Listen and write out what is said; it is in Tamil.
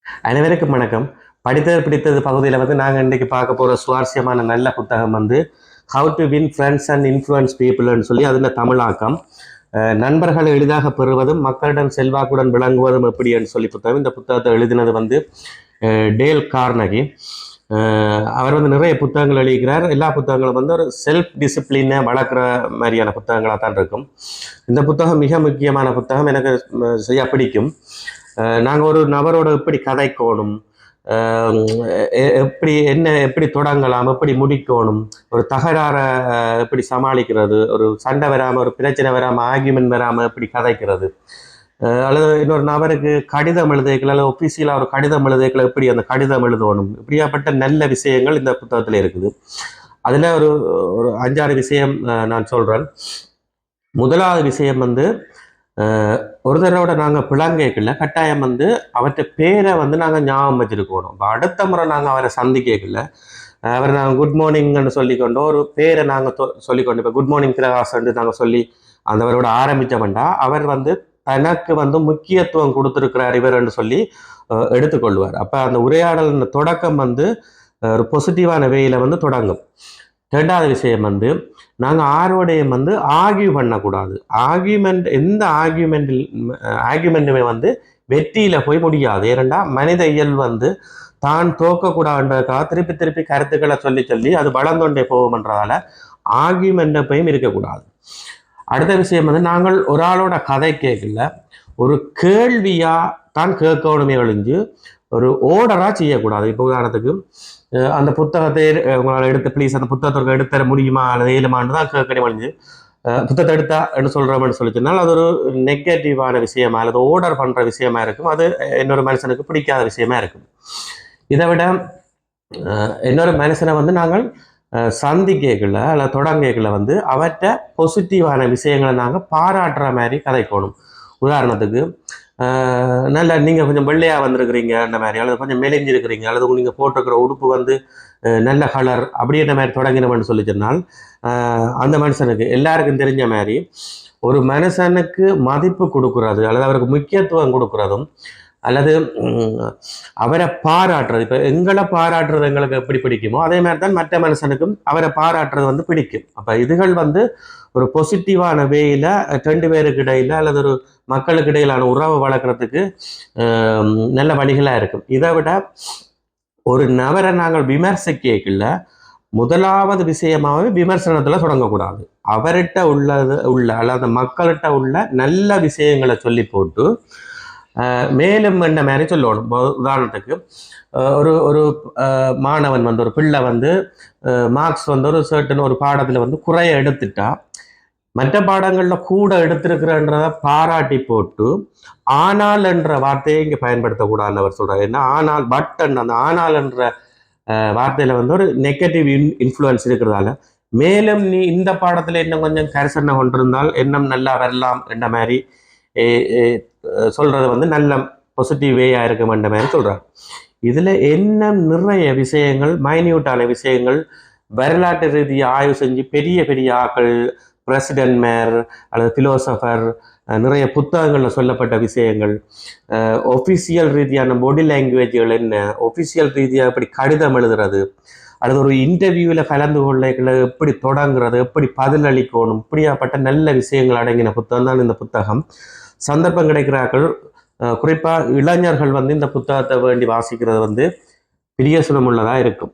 அனைவருக்கும் வணக்கம். படித்தது பிடித்தது பகுதியில் வந்து நாங்கள் இன்றைக்கு பார்க்க போகிற சுவாரஸ்யமான நல்ல புத்தகம் வந்து how to win friends and influence பீப்புள்னு சொல்லி அதில் தமிழாக்கம். நண்பர்களை எளிதாக பெறுவதும் மக்களிடம் செல்வாக்குடன் விளங்குவதும் எப்படி என்று சொல்லி புத்தகம். இந்த புத்தகத்தை எழுதினது வந்து டேல் கார்னகி. அவர் வந்து நிறைய புத்தகங்கள் எழுதிக்கிறார். எல்லா புத்தகங்களும் வந்து ஒரு செல்ஃப் டிசிப்ளினை வளர்க்குற மாதிரியான புத்தகங்களாக தான் இருக்கும். இந்த புத்தகம் மிக முக்கியமான புத்தகம், எனக்கு செய்ய பிடிக்கும். நாங்கள் ஒரு நபரோட எப்படி கதைக்கணும், எப்படி தொடங்கலாம், எப்படி முடிக்கணும், ஒரு தகராறை எப்படி சமாளிக்கிறது, ஒரு சண்டை வராமல், ஒரு பிரச்சனை வராமல், ஆர்கியூமெண்ட் வராமல் எப்படி கதைக்கிறது, அல்லது இன்னொரு நபருக்கு கடிதம் எழுதுகளை அல்லது ஒஃபீஷியலாக ஒரு கடிதம் எழுதுகளை எப்படி அந்த கடிதம் எழுதணும், இப்படியாப்பட்ட நல்ல விஷயங்கள் இந்த புத்தகத்தில் இருக்குது. அதில் ஒரு ஒரு 5-6 விஷயம் நான் சொல்கிறேன். முதலாவது விஷயம் வந்து ஒருத்தரோட நாங்கள் பிளங்கேக்கல கட்டாயம் வந்து அவற்றை பேரை வந்து நாங்கள் ஞாபகம் வச்சுருக்கணும். இப்போ அடுத்த முறை நாங்கள் அவரை சந்திக்கல அவரை நாங்கள் குட் மார்னிங்னு சொல்லிக்கொண்டோம், ஒரு பேரை நாங்கள் சொல்லிக்கொண்டோம். இப்போ குட் மார்னிங் பிரகாஷ்ன்னு நாங்கள் சொல்லி அந்தவரோட ஆரம்பித்தவண்டா அவர் வந்து தனக்கு வந்து முக்கியத்துவம் கொடுத்துருக்கிறார் இவர்ன்னு சொல்லி எடுத்துக்கொள்வார். அப்போ அந்த உரையாடல் தொடக்கம் வந்து ஒரு பாசிட்டிவான வேயில் வந்து தொடங்கும். ரெண்டாவது விஷயம் வந்து நாங்கள் ஆரோடையும் வந்து ஆர்கியூ பண்ணக்கூடாது. எந்த ஆர்கியூமெண்ட்டுமே வந்து வெற்றியில் போய் முடியாது. ஏனெண்டா மனித இயல்பு வந்து தான் தோக்கக்கூடாதுன்றதுக்காக திருப்பி திருப்பி கருத்துக்களை சொல்லி சொல்லி அது வளர்ந்தோண்டே போகும்ன்றதால ஆர்கியூமெண்ட்டையும் இருக்கக்கூடாது. அடுத்த விஷயம் வந்து நாங்கள் ஒரு ஆளோட கதை கேட்கல, ஒரு கேள்வியாக தான் கேட்கணுமே ஒழிஞ்சு ஒரு ஓர்டராக செய்யக்கூடாது. இப்போ உதாரணத்துக்கு அந்த புத்தகத்தை உங்களால் எடுத்து ப்ளீஸ் அந்த புத்தகத்திற்கு எடுத்துற முடியுமா அல்லது ஏழுமான்னு தான் கேட்கணும் ஒழிஞ்சு புத்தகத்தை எடுத்தான்னு சொல்கிறோம்னு சொல்லி சொன்னால் அது ஒரு நெகட்டிவான விஷயமா அல்லது ஓர்டர் பண்ணுற விஷயமா இருக்கும். அது இன்னொரு மனுஷனுக்கு பிடிக்காத விஷயமா இருக்கும். இதை விட இன்னொரு மனுஷனை வந்து நாங்கள் சந்திக்கல அல்லது தொடங்கல வந்து அவற்ற பாசிட்டிவான விஷயங்களை நாங்கள் பாராட்டுற மாதிரி கதைக்கணும். உதாரணத்துக்கு நல்ல நீங்கள் கொஞ்சம் வெள்ளையாக வந்திருக்கிறீங்க அந்த மாதிரி, அல்லது கொஞ்சம் மெலிஞ்சிருக்கிறீங்க, அல்லது நீங்கள் போட்டிருக்கிற உடுப்பு வந்து நல்ல கலர் அப்படின்ற மாதிரி தொடங்கினோம்னு சொல்லி சொன்னால் அந்த மனுஷனுக்கு எல்லாருக்கும் தெரிஞ்ச மாதிரி ஒரு மனுஷனுக்கு மதிப்பு கொடுக்குறது அல்லது அவருக்கு முக்கியத்துவம் கொடுக்குறதும் அல்லது அவரை பாராட்டுறது, இப்போ எங்களை பாராட்டுறது எங்களுக்கு எப்படி பிடிக்குமோ அதே மாதிரி தான் மற்ற மனுஷனுக்கும் அவரை பாராட்டுறது வந்து பிடிக்கும். அப்போ இதுகள் வந்து ஒரு பாசிட்டிவான வேயில் 2 பேருக்கு இடையில் அல்லது ஒரு மக்களுக்கு இடையிலான உறவை வளர்க்குறதுக்கு நல்ல வழிகளாக இருக்கும். இதை விட ஒரு நபரை நாங்கள் விமர்சிக்கல முதலாவது விஷயமாகவே விமர்சனத்தில் தொடங்கக்கூடாது. அவர்கிட்ட உள்ள அல்லது மக்கள்கிட்ட உள்ள நல்ல விஷயங்களை சொல்லி போட்டு மேலும் என்ன மாதிரி சொல்லணும். உதாரணத்துக்கு ஒரு ஒரு மாணவன் வந்து ஒரு பிள்ளை வந்து மார்க்ஸ் வந்து ஒரு சர்டன் ஒரு பாடத்தில் வந்து குறைய எடுத்துட்டா மற்ற பாடங்களில் கூட எடுத்திருக்கிறன்றத பாராட்டி போட்டு ஆனால் என்ற வார்த்தையை இங்கே பயன்படுத்தக்கூடாதுன்னு அவர் சொல்கிறார். ஏன்னா ஆனால் அந்த ஆனால் என்ற வார்த்தையில் வந்து ஒரு நெகட்டிவ் இன்ஃப்ளூயன்ஸ் இருக்கிறதால மேலும் நீ இந்த பாடத்தில் இன்னும் கொஞ்சம் கரிசனை கொண்டிருந்தால் இன்னும் நல்லா வரலாம் என்ற மாதிரி சொல்கிறது வந்து நல்ல பாசிட்டிவ் வேயாக இருக்குமென்ற மாதிரி சொல்கிறார். இதில் என்ன நிறைய விஷயங்கள் மைன்யூட்டான விஷயங்கள் வரலாற்று ரீதியாக ஆய்வு செஞ்சு பெரிய பெரிய ஆக்கள் பிரசிடென்ட் மேர் அல்லது ஃபிலோசபர் நிறைய புத்தகங்களில் சொல்லப்பட்ட விஷயங்கள், ஒஃபிஷியல் ரீதியான பாடி லாங்குவேஜ்கள் என்ன, ஒஃபிஷியல் ரீதியாக எப்படி கடிதம் எழுதுறது அல்லது ஒரு இன்டர்வியூவில் கலந்து கொள்ள எப்படி தொடங்குறது, எப்படி பதிலளிக்கணும், இப்படியாப்பட்ட நல்ல விஷயங்கள் அடங்கின புத்தகம் தான் இந்த புத்தகம். சந்தர்ப்பம் கிடைக்கிறார்கள் குறிப்பாக இளைஞர்கள் வந்து இந்த புத்தகத்தை வேண்டி வாசிக்கிறது வந்து பிரியசுனமுள்ளதாக இருக்கும்.